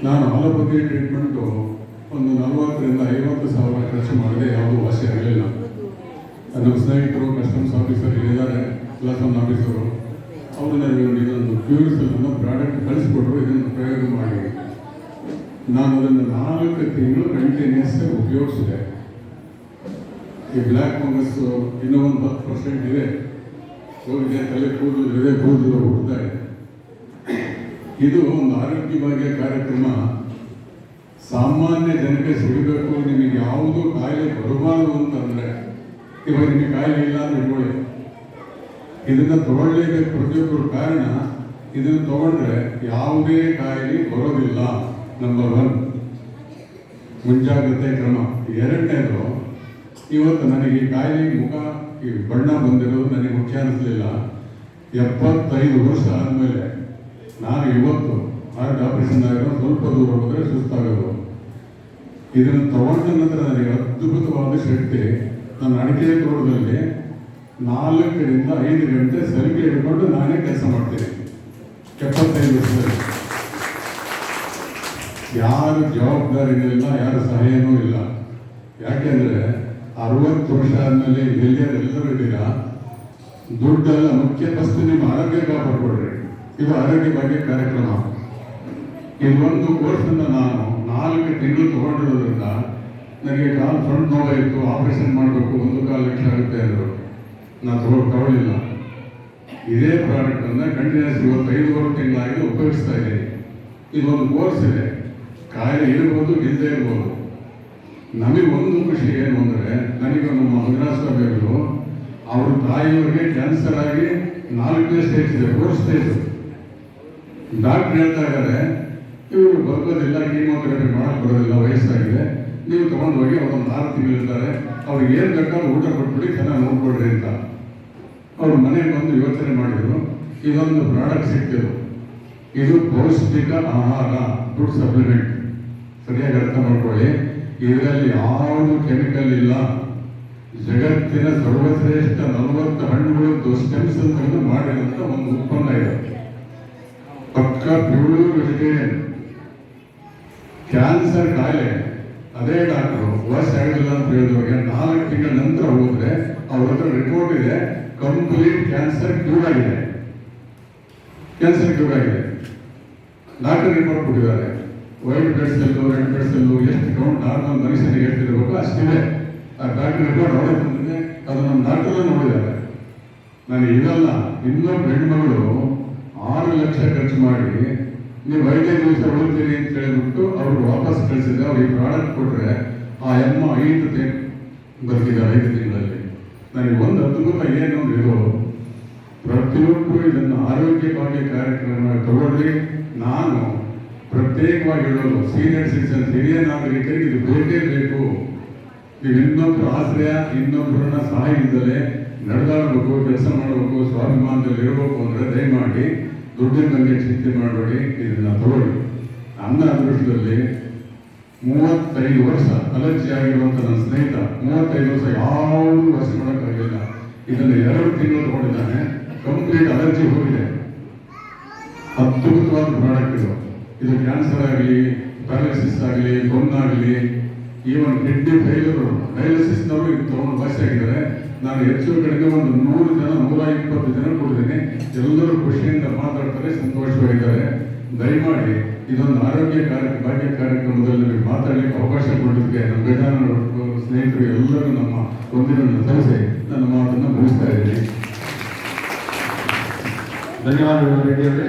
ನಾನು allopathy treatment ಒಂದು 40,000-50,000 ಖರ್ಚು ಮಾಡಿದೆ, ಯಾವುದೂ ವಾಸಿ ಆಗಲಿಲ್ಲ. ನಮ್ಮ ಸ್ನೇಹಿತರು ಕಸ್ಟಮ್ಸ್ ಆಫೀಸರ್ ಇದ್ದಾರೆ, ಪ್ಲಸ್ ಒನ್ ಆಫೀಸರು, ಅವರು ನನಗೆ ಇದೊಂದು ಪ್ಯೂರಿಸಲ್ ಅನ್ನೋ ಪ್ರಾಡಕ್ಟ್ ಕಳಿಸ್ಕೊಟ್ರು, ಇದನ್ನು ಪ್ರಯೋಗ ಮಾಡಿ. ನಾನು ಅದನ್ನು 4 ತಿಂಗಳು ಕಂಟಿನ್ಯೂಸ್ ಉಪಯೋಗಿಸಿದೆ. ಈ ಬ್ಲ್ಯಾಕ್ ಫಂಗಸ್ಸು ಇನ್ನೂ ಒಂದು 10% ಇದೆ, ಹೋಗಿದೆ, ತಲೆ ಕೂದಲು ಇದೆ, ಕೂದಲು ಹುಡ್ತಾ ಇದೆ. ಇದು ಒಂದು ಆರೋಗ್ಯ ಭಾಗ್ಯ ಕಾರ್ಯಕ್ರಮ. ಸಾಮಾನ್ಯ ಜನಕ್ಕೆ ಸಿಗಬೇಕು, ನಿಮಗೆ ಯಾವುದು ಕಾಯಿಲೆ ಬರಬಾರದು ಅಂತಂದರೆ, ಇವಾಗ ನಿಮಗೆ ಕಾಯಿಲೆ ಇಲ್ಲ ಅಂತ ಇಟ್ಕೊಳ್ಳಿ, ಇದನ್ನು ತಗೊಳ್ಳೇಬೇಕು ಪ್ರತಿಯೊಬ್ಬರು. ಕಾರಣ ಇದನ್ನು ತಗೊಂಡ್ರೆ ಯಾವುದೇ ಕಾಯಿಲೆ ಬರೋದಿಲ್ಲ. ನಂಬರ್ 1 ಮುಂಜಾಗ್ರತೆ ಕ್ರಮ. 2ನೇದು, ಇವತ್ತು ನನಗೆ ಈ ಕಾಯಿಲೆ ಈ ಬಣ್ಣ ಬಂದಿರೋದು ನನಗೆ ಮುಖ್ಯ ಅನ್ನಿಸ್ಲಿಲ್ಲ. 75 ವರ್ಷ ಆದಮೇಲೆ ನಾನು ಇವತ್ತು ಹಾರ್ಟ್ ಆಪರೇಷನ್ ಆಗಿರೋ ಸ್ವಲ್ಪ ದೂರ ಹೋದರೆ ಸುಸ್ತಾಗೋದು. ಇದನ್ನು ತಗೊಂಡ ನಂತರ ನನಗೆ ಅದ್ಭುತವಾದ ಶಕ್ತಿ. ನಾನು ಅಡಿಕೆ ತೋಟದಲ್ಲಿ 4 ರಿಂದ 5 ಗಂಟೆ ಸಲಿಕೆ ಹಿಡ್ಕೊಂಡು ನಾನೇ ಕೆಲಸ ಮಾಡ್ತೀನಿ 75 ವರ್ಷದಲ್ಲಿ. ಯಾರು ಜವಾಬ್ದಾರಿನೂ ಇಲ್ಲ, ಯಾರ ಸಹಾಯನೂ ಇಲ್ಲ. ಯಾಕೆಂದರೆ 60 ವರ್ಷ ಆದಮೇಲೆ ಎಲ್ಲರೂ ಇದ್ದೀರಾ. ದುಡ್ಡೆಲ್ಲ ಮುಖ್ಯ, ಫಸ್ಟ್ ನಿಮ್ಮ ಆರೋಗ್ಯ ಕಾಪಾಡ್ಕೊಡ್ರಿ. ಇದು ಆರೋಗ್ಯ ಭಾಗ್ಯ ಕಾರ್ಯಕ್ರಮ. ಇದೊಂದು ಕೋರ್ಸನ್ನು ನಾನು 4 ತಿಂಗಳು ತಗೊಂಡಿರೋದ್ರಿಂದ ನನಗೆ ಕಾಲು ಫ್ರಂಟ್ ನೋವಾಯಿತು, ಆಪರೇಷನ್ ಮಾಡಬೇಕು, 1.25 ಲಕ್ಷ ಆಗುತ್ತೆ ಅಂದರು. ನಾನು ತಗೊಳ್ಳಿಲ್ಲ. ಇದೇ ಪ್ರಾಡಕ್ಟನ್ನು ಕಂಟಿನ್ಯೂಸ್ ಇವತ್ತು 5 ತಿಂಗಳಾಗಿ ಉಪಯೋಗಿಸ್ತಾ ಇದ್ದೀನಿ. ಇದೊಂದು ಕೋರ್ಸ್ ಇದೆ, ಕಾಯಿಲೆ ಇರ್ಬೋದು, ಇಲ್ಲದೆ ಇರ್ಬೋದು. ನಮಗೆ ಒಂದು ಖುಷಿ ಏನು ಅಂದರೆ, ನನಗೆ ನಮ್ಮ ಮಂಜುನಾಥಸ್ವಾಮಿಯವರು ಅವ್ರ ತಾಯಿಯವರಿಗೆ ಕ್ಯಾನ್ಸರ್ ಆಗಿ 4ನೇ ಸ್ಟೇಜ್ ಇದೆ, 4th ಸ್ಟೇಜ್. ಡಾಕ್ಟ್ರ್ ಹೇಳ್ತಾ ಇದ್ದಾರೆ, ಇವರು ಬರೋದಿಲ್ಲ, ಕೀಮೋಥೆರಪಿ ಮಾಡೋಕ್ಕೆ ಬರೋದಿಲ್ಲ, ವಯಸ್ಸಾಗಿದೆ, ನೀವು ತೊಗೊಂಡು ಹೋಗಿ ಅವರೊಂದು 6 ತಿಂಗಳಿರ್ತಾರೆ, ಅವ್ರಿಗೆ ಏನು ಬೇಕಾದ್ರೂ ಊಟ ಕೊಟ್ಬಿಡಿ, ಚೆನ್ನಾಗಿ ನೋಡ್ಕೊಡ್ರಿ ಅಂತ. ಅವ್ರ ಮನೆಗೆ ಬಂದು ಯೋಚನೆ ಮಾಡಿದರು. ಇದೊಂದು ಪ್ರಾಡಕ್ಟ್ ಸಿಕ್ತಿದ್ರು. ಇದು ಪೌಷ್ಟಿಕ ಆಹಾರ, ಫುಡ್ ಸಪ್ಲಿಮೆಂಟ್. ಸರಿಯಾಗಿ ಅರ್ಥ ಮಾಡ್ಕೊಳ್ಳಿ, ಇದರಲ್ಲಿ ಯಾವುದು ಕೆಮಿಕಲ್ ಇಲ್ಲ. ಜಗತ್ತಿನ ಸರ್ವಶ್ರೇಷ್ಠ 40 ಹಣ್ಣುಗಳದ್ದು ಸ್ಟೆಮ್ಸ್ ಅಂತ ಮಾಡಿದಂಥ ಒಂದು ಉತ್ಪನ್ನ ಇದೆ. ಪಕ್ಕ ಪ್ಯೂರ್ ವೆಜಿಟೇರಿಯನ್. ಕ್ಯಾನ್ಸರ್ ಕಾಯಿಲೆ ಅದೇ ಡಾಕ್ಟ್ರು ವಾಸಿ ಆಗಲಿಲ್ಲ ಅಂತ ಹೇಳಿದವ್ರಿಗೆ 4 ತಿಂಗಳ ನಂತರ ಹೋದ್ರೆ ಅವ್ರ ಹತ್ರ ರಿಪೋರ್ಟ್ ಇದೆ, ಕಂಪ್ಲೀಟ್ ಕ್ಯಾನ್ಸರ್ ಕ್ಯೂರ್ ಆಗಿದೆ. ಡಾಕ್ಟರ್ ರಿಪೋರ್ಟ್ ಕೊಟ್ಟಿದ್ದಾರೆ. White blood cell, red blood cell ಎಷ್ಟು ಕೌಂಟ್ ನಾರ್ಮಲ್ ಮನುಷ್ಯನಿಗೆ ಎಷ್ಟಿರಬೇಕು ಅಷ್ಟಿದೆ. ಆ ಡಾಕ್ಟರ್ ರಿಪೋರ್ಟ್ ಅವರೇ ಬಂದಿದೆ, ಅದು ನಮ್ಮ ಡಾಕ್ಟರ್ ನೋಡಿದ್ದಾರೆ. ನಾನು ಇದಲ್ಲ, ಇನ್ನೊಬ್ಬ ಹೆಣ್ಮಗಳು 6 ಲಕ್ಷ ಖರ್ಚು ಮಾಡಿ ನೀವು 5 ದಿವಸ ಉಳಿತೀರಿ ಅಂತ ಹೇಳಿಬಿಟ್ಟು ಅವರು ವಾಪಸ್ ಕಳಿಸಿದ್ರೆ, ಅವ್ರಿಗೆ ಪ್ರಾಡಕ್ಟ್ ಕೊಟ್ಟರೆ ಆ ಅಮ್ಮ 5 ಬರ್ತಿದ್ದಾರೆ 5 ತಿಂಗಳಲ್ಲಿ. ನನಗೆ ಒಂದು ಅದ್ಭುತ ಏನು ಅಂದ್ರೆ, ಇದು ಪ್ರತಿಯೊಬ್ಬರು ಇದನ್ನು ಆರೋಗ್ಯ ಭಾಗ್ಯ ಕಾರ್ಯಕ್ರಮ ತಗೊಳ್ಳಿ. ನಾನು ಪ್ರತ್ಯೇಕವಾಗಿ ಹೇಳೋದು, ಸೀನಿಯರ್ ಸಿಟಿಸನ್ಸ್, ಹಿರಿಯ ನಾಗರಿಕರಿಗೆ ಇದು ಬೇಕೇ ಬೇಕು. ನೀವು ಇನ್ನೊಬ್ಬರು ಆಶ್ರಯ, ಇನ್ನೊಬ್ಬರನ್ನ ಸಹಾಯದಿಂದಲೇ ನಡೆದಾಡಬೇಕು, ಕೆಲಸ ಮಾಡಬೇಕು, ಸ್ವಾಭಿಮಾನದಲ್ಲಿ ಇರಬೇಕು ಅಂದರೆ ದಯಮಾಡಿ ದುಡ್ಡಿನ ಬಗ್ಗೆ ಚಿಂತೆ ಮಾಡಬೇಡಿ, ಇದನ್ನು ತಗೊಳ್ಳಿ. ನನ್ನ ಅದೃಷ್ಟದಲ್ಲಿ 35 ವರ್ಷ ಅಲರ್ಜಿ ಆಗಿರುವಂಥ ನನ್ನ ಸ್ನೇಹಿತ 35 ವರ್ಷ ಯಾವುದು ವಾಸಿ ಮಾಡೋಕ್ಕಾಗಲಿಲ್ಲ. ಇದನ್ನು 2 ತಿಂಗಳು ತಗೊಂಡಿದ್ದಾನೆ, ಕಂಪ್ಲೀಟ್ ಅಲರ್ಜಿ ಹೋಗಿದೆ. ಅದ್ಭುತವಾದ ಪ್ರಾಡಕ್ಟ್ ಇದು. ಇದು ಕ್ಯಾನ್ಸರ್ ಆಗಲಿ, ಪ್ಯಾರಾಲಿಸಿಸ್ ಆಗಲಿ, ಆಗಲಿ, ಈವನ್ ಕಿಡ್ನಿ ಫೇಲ್ಯೂರು, ಡಯಾಲಿಸಿಸ್ನವರು ಇದು ತಗೊಂಡು ವಾಸಿಯಾಗಿದ್ದಾರೆ. ನಾನು ಹೆಚ್ಚು ಕಡಿಮೆ ಒಂದು 100 ಜನ, 120 ಜನ ಕೊಟ್ಟಿದ್ದೀನಿ. ಎಲ್ಲರೂ ಖುಷಿಯಿಂದ ಮಾತಾಡ್ತಾರೆ, ಸಂತೋಷವಾಗಿದ್ದಾರೆ. ದಯಮಾಡಿ ಇದೊಂದು ಆರೋಗ್ಯ ಭಾಗ್ಯ ಕಾರ್ಯಕ್ರಮದಲ್ಲಿ ನಿಮಗೆ ಮಾತಾಡಲಿಕ್ಕೆ ಅವಕಾಶ ಕೊಡೋದಕ್ಕೆ ನಮ್ಮ ಗಜಾನನ ಸ್ನೇಹಿತರು ಎಲ್ಲರೂ ನಮ್ಮ ಒಂದಿನನ್ನು ಸಲ್ಲಿಸಿ ನನ್ನ ಮಾತನ್ನು ಮುಗಿಸ್ತಾ ಇದ್ದೀನಿ. ಧನ್ಯವಾದಗಳು ರೆಡ್ಡಿ ಅವರೇ.